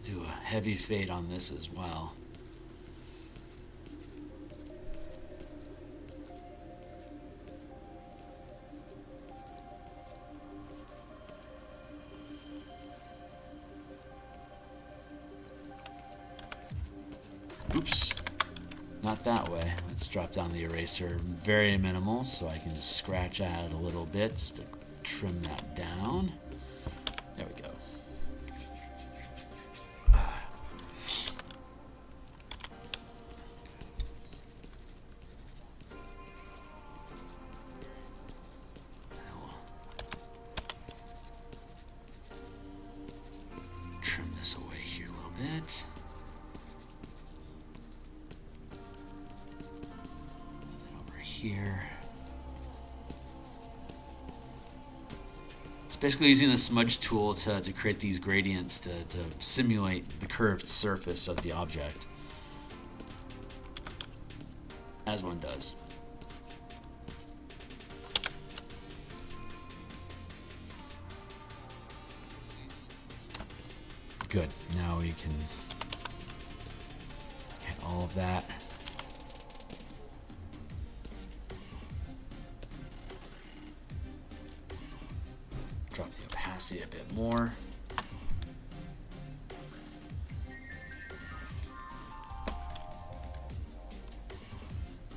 Do a heavy fade on this as well. Oops, not that way. Let's drop down the eraser very minimal so I can just scratch at it a little bit just to trim that down. There we go. Trim this away here a little bit. Here. It's basically using the smudge tool to create these gradients to simulate the curved surface of the object, as one does. Good. Now we can hit all of that. Drop the opacity a bit more.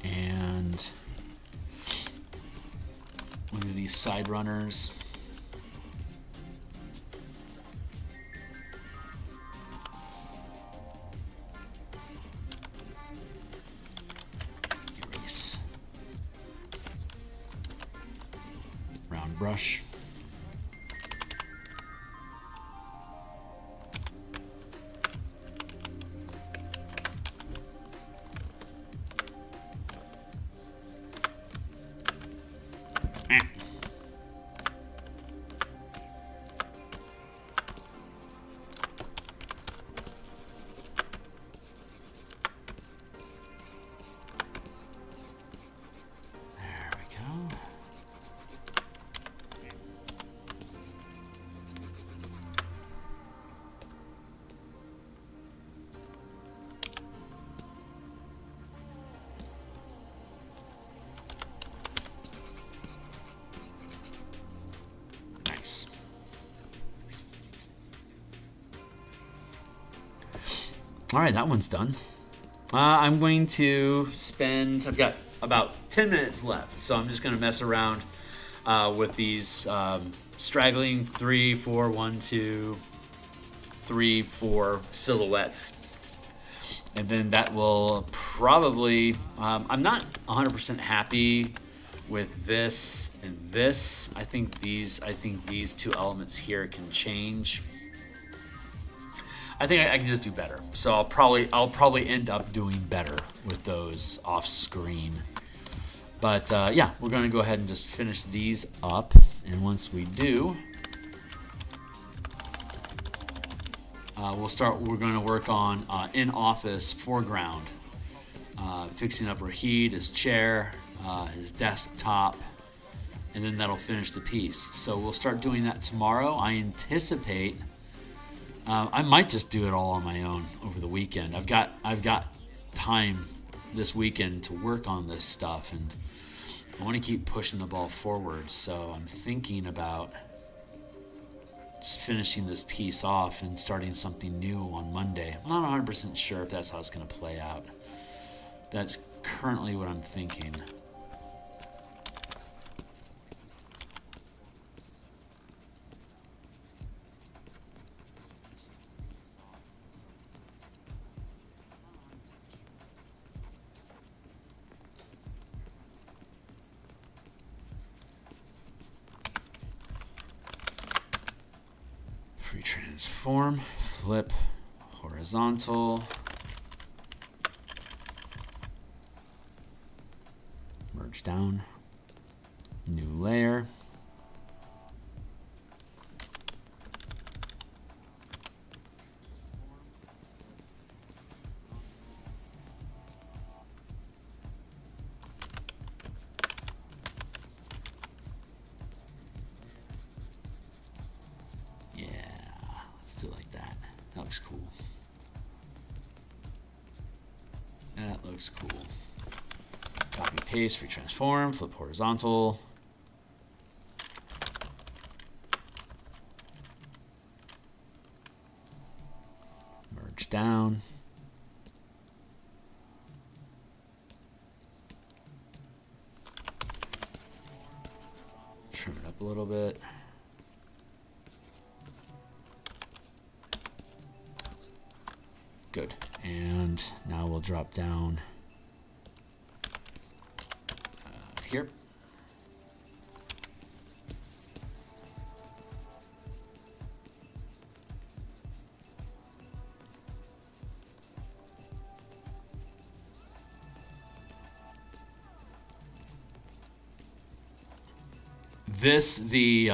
And we'll do these side runners. Erase. Round brush. All right, that one's done. I'm going to spend, I've got about 10 minutes left, so I'm just going to mess around with these straggling 3, 4, 1, 2, 3, 4 silhouettes. And then that will probably, I'm not 100% happy with this and this. I think these two elements here can change. I think I can just do better. So I'll probably end up doing better with those off screen. But yeah, we're going to go ahead and just finish these up. And once we do, we're going to work on in-office foreground. Fixing up Rahid, his chair, his desktop, and then that'll finish the piece. So we'll start doing that tomorrow. I anticipate I might just do it all on my own over the weekend. I've got time this weekend to work on this stuff, and I want to keep pushing the ball forward, so I'm thinking about just finishing this piece off and starting something new on Monday. I'm not 100% sure if that's how it's going to play out. That's currently what I'm thinking. Free transform, flip, horizontal, merge down, new layer, cool. That looks cool. Copy paste, free transform, flip horizontal. Merge down. Trim it up a little bit. Good. And now we'll drop down here. This, the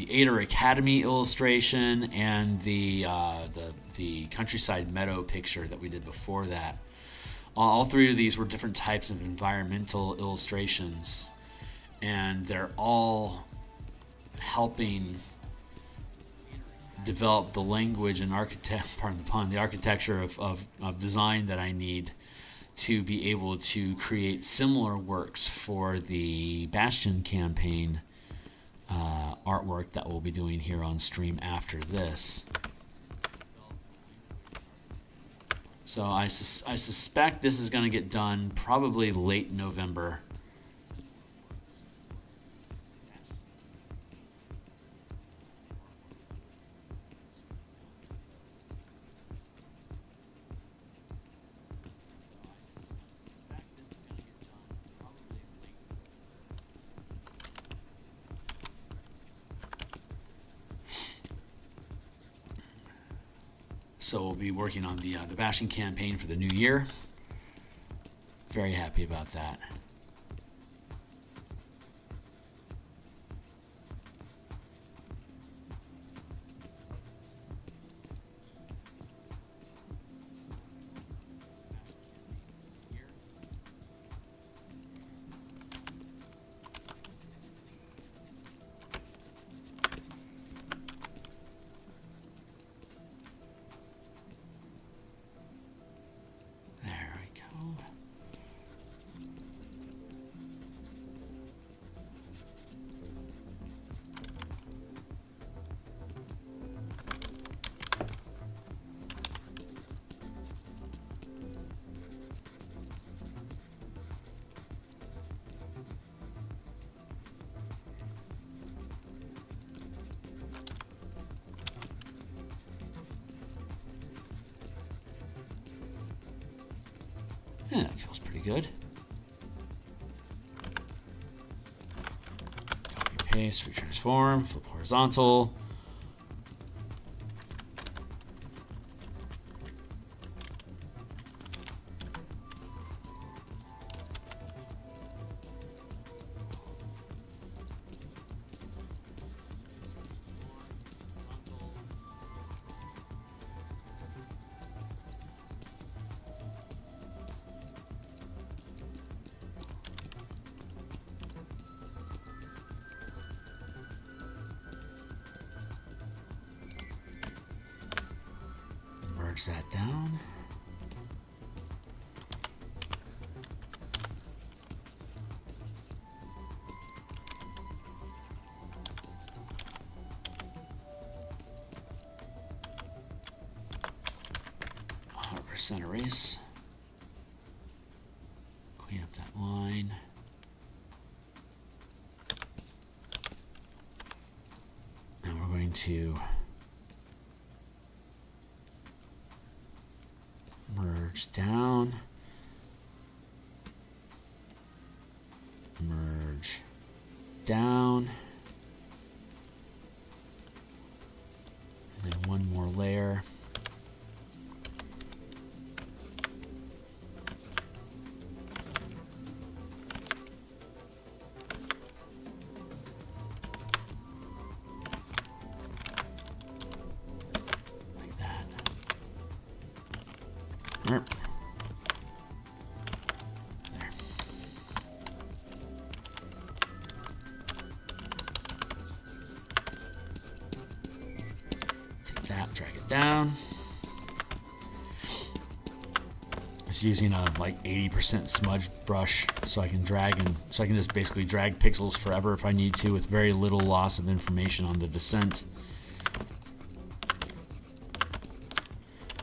Ader Academy illustration and the countryside meadow picture that we did before that. All three of these were different types of environmental illustrations, and they're all helping develop the language and the architecture of design that I need to be able to create similar works for the Bastion campaign artwork that we'll be doing here on stream after this. So I suspect this is going to get done probably late November. So we'll be working on the Bastion campaign for the new year. Very happy about that. Yeah, that feels pretty good. Copy paste, retransform, flip horizontal. Merge that down. 20% erase. Clean up that line. And we're going to merge down, merge down, and then one more layer. There. Take that, drag it down. Just using a like 80% smudge brush so I can just basically drag pixels forever if I need to with very little loss of information on the descent.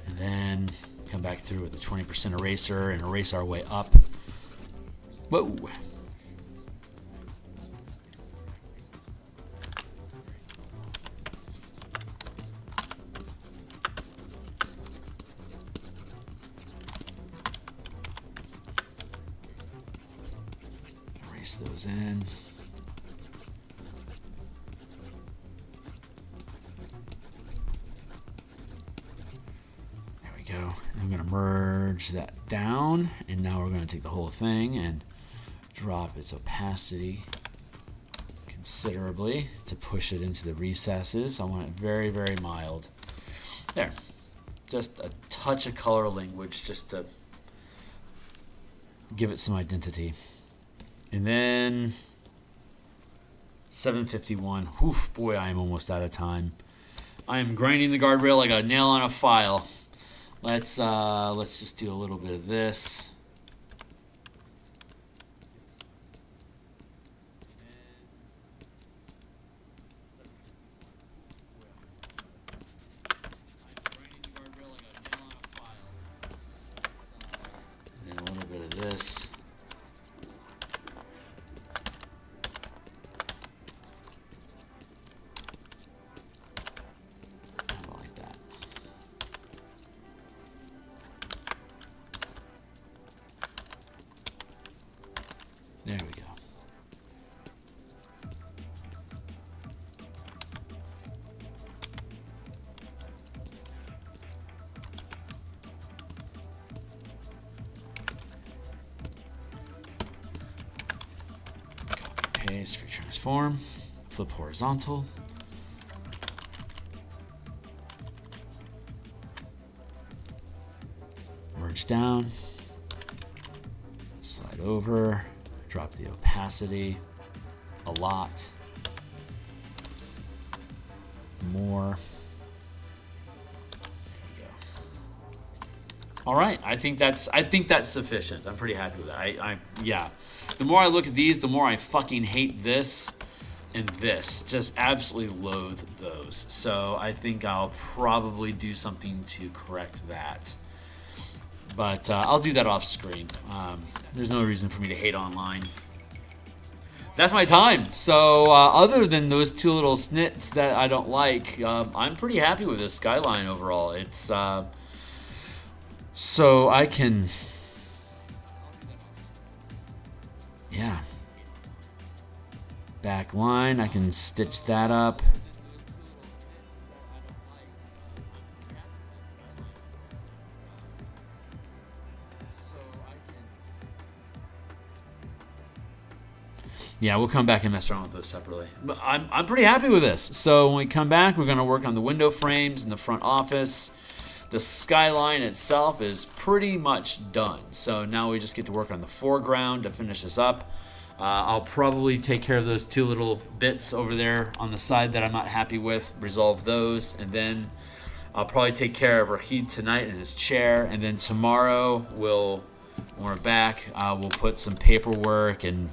And then come back through with the 20% eraser and erase our way up. Whoa. Erase those in. Go. I'm going to merge that down, and now we're going to take the whole thing and drop its opacity considerably to push it into the recesses. I want it very, very mild. There. Just a touch of color language just to give it some identity. And then 751. Oof, boy, I am almost out of time. I am grinding the guardrail like a nail on a file. Let's just do a little bit of this. And a little bit of this. There we go. Copy paste for transform. Flip horizontal. Merge down. Slide over. Drop the opacity a lot. More. There we go. All right, I think that's sufficient. I'm pretty happy with that. Yeah. The more I look at these, the more I fucking hate this and this. Just absolutely loathe those. So I think I'll probably do something to correct that. But I'll do that off screen. There's no reason for me to hate online. That's my time. So other than those two little snits that I don't like, I'm pretty happy with this skyline overall. It's so I can, yeah. Back line, I can stitch that up. Yeah, we'll come back and mess around with those separately. But I'm pretty happy with this. So when we come back, we're going to work on the window frames in the front office. The skyline itself is pretty much done. So now we just get to work on the foreground to finish this up. I'll probably take care of those two little bits over there on the side that I'm not happy with, resolve those, and then I'll probably take care of Rahid tonight in his chair, and then tomorrow when we're back, we'll put some paperwork and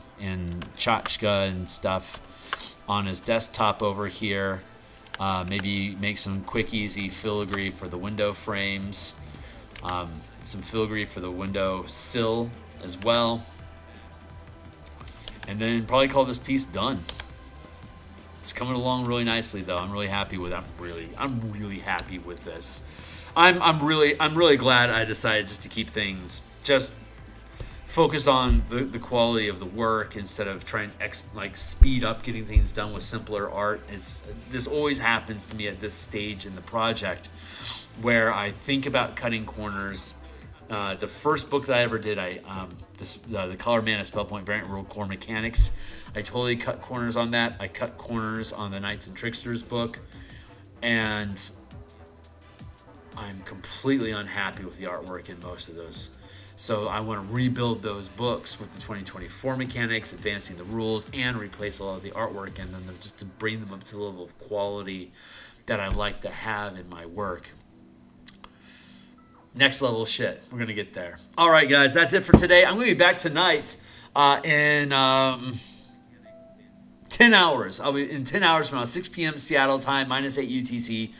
tchotchke and stuff on his desktop over here. Maybe make some quick, easy filigree for the window frames. Some filigree for the window sill as well. And then probably call this piece done. It's coming along really nicely, though. I'm really happy with it. I'm really happy with this. I'm really glad I decided just to keep things, just focus on the quality of the work instead of trying to speed up getting things done with simpler art. This always happens to me at this stage in the project, where I think about cutting corners. The first book that I ever did, the Color Mana Spellpoint Variant Rule Core Mechanics, I totally cut corners on that. I cut corners on the Knights and Tricksters book, and I'm completely unhappy with the artwork in most of those. So I want to rebuild those books with the 2024 mechanics, advancing the rules, and replace a lot of the artwork, and then just to bring them up to the level of quality that I like to have in my work. Next level shit. We're going to get there. All right, guys, that's it for today. I'm going to be back tonight in 10 hours. I'll be in 10 hours from now, 6 p.m. Seattle time, -8 UTC.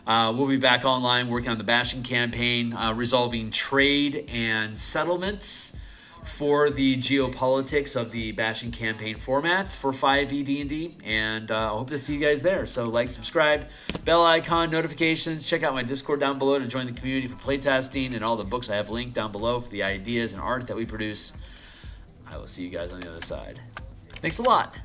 We'll be back online working on the Bastion campaign, resolving trade and settlements for the geopolitics of the Bastion campaign formats for 5e D&D, and I hope to see you guys there. So like, subscribe, bell icon, notifications. Check out my Discord down below to join the community for playtesting, and all the books I have linked down below for the ideas and art that we produce. I will see you guys on the other side. Thanks a lot.